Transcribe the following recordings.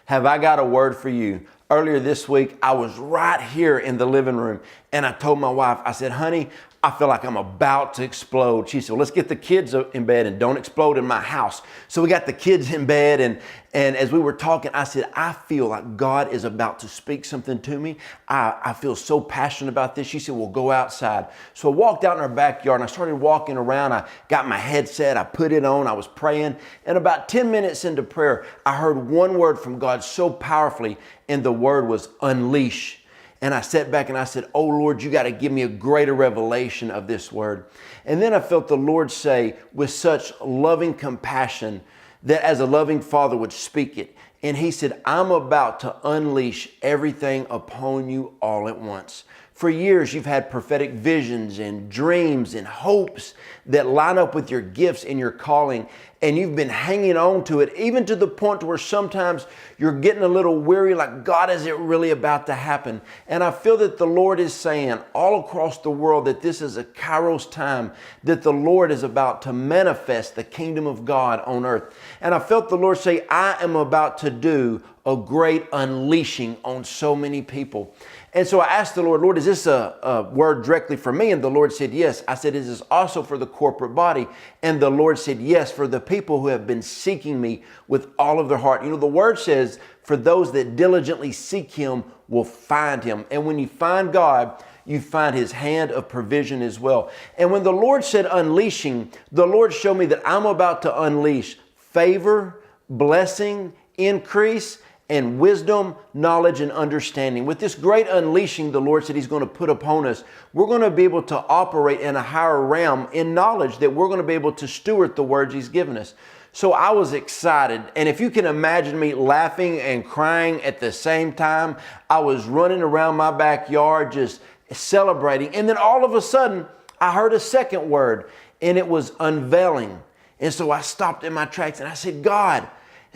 Have I got a word for you? Earlier this week, I was right here in the living room and I told my wife, I said, honey, I feel like I'm about to explode. She said, well, let's get the kids in bed and don't explode in my house. So we got the kids in bed and as we were talking, I said, I feel like God is about to speak something to me. I feel so passionate about this. She said, well, go outside. So I walked out in our backyard and I started walking around. I got my headset, I put it on, I was praying. And about 10 minutes into prayer, I heard one word from God so powerfully, and the word was unleash. And I sat back and I said, oh Lord, you got to give me a greater revelation of this word. And then I felt the Lord say with such loving compassion that as a loving father would speak it. And he said, I'm about to unleash everything upon you all at once. For years, you've had prophetic visions and dreams and hopes that line up with your gifts and your calling. And you've been hanging on to it, even to the point where sometimes you're getting a little weary, like, God, is it really about to happen? And I feel that the Lord is saying all across the world that this is a Kairos time, that the Lord is about to manifest the kingdom of God on earth. And I felt the Lord say, I am about to do a great unleashing on so many people. And so I asked the Lord, Lord, is this a word directly for me? And the Lord said, yes. I said, is this also for the corporate body? And the Lord said, yes, for the people who have been seeking me with all of their heart. You know, the word says, for those that diligently seek him will find him. And when you find God, you find his hand of provision as well. And when the Lord said unleashing, the Lord showed me that I'm about to unleash favor, blessing, increase, and wisdom, knowledge, and understanding. With this great unleashing, the Lord said he's going to put upon us, we're going to be able to operate in a higher realm in knowledge, that we're going to be able to steward the words he's given us. So I was excited. And if you can imagine me laughing and crying at the same time, I was running around my backyard just celebrating. And then all of a sudden, I heard a second word, and it was unveiling. And so I stopped in my tracks and I said, God,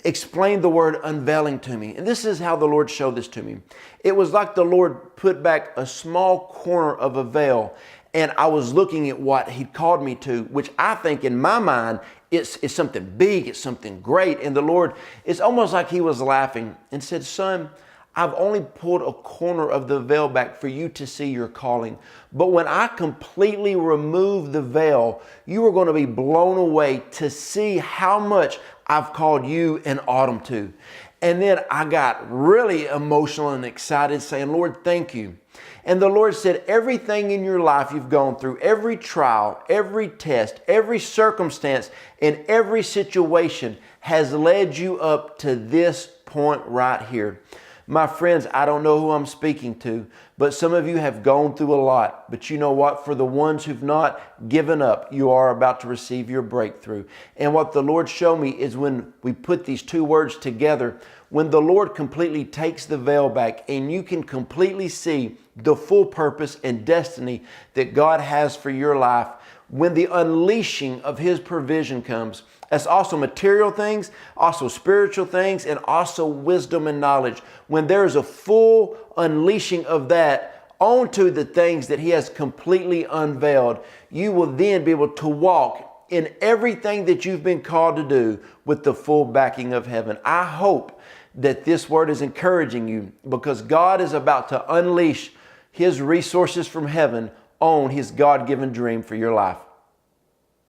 explain the word unveiling to me. And this is how the Lord showed this to me. It was like the Lord put back a small corner of a veil, and I was looking at what he'd called me to, which I think in my mind it's something big, it's something great. And the Lord, it's almost like he was laughing and said, son, I've only pulled a corner of the veil back for you to see your calling. But when I completely remove the veil, you are going to be blown away to see how much I've called you and Autumn to. And then I got really emotional and excited saying, Lord, thank you. And the Lord said, everything in your life you've gone through, every trial, every test, every circumstance, and every situation has led you up to this point right here. My friends, I don't know who I'm speaking to, but some of you have gone through a lot. But you know what? For the ones who've not given up, you are about to receive your breakthrough. And what the Lord showed me is when we put these two words together, when the Lord completely takes the veil back and you can completely see the full purpose and destiny that God has for your life, when the unleashing of his provision comes, that's also material things, also spiritual things, and also wisdom and knowledge. When there is a full unleashing of that onto the things that he has completely unveiled, you will then be able to walk in everything that you've been called to do with the full backing of heaven. I hope that this word is encouraging you, because God is about to unleash his resources from heaven on his God-given dream for your life.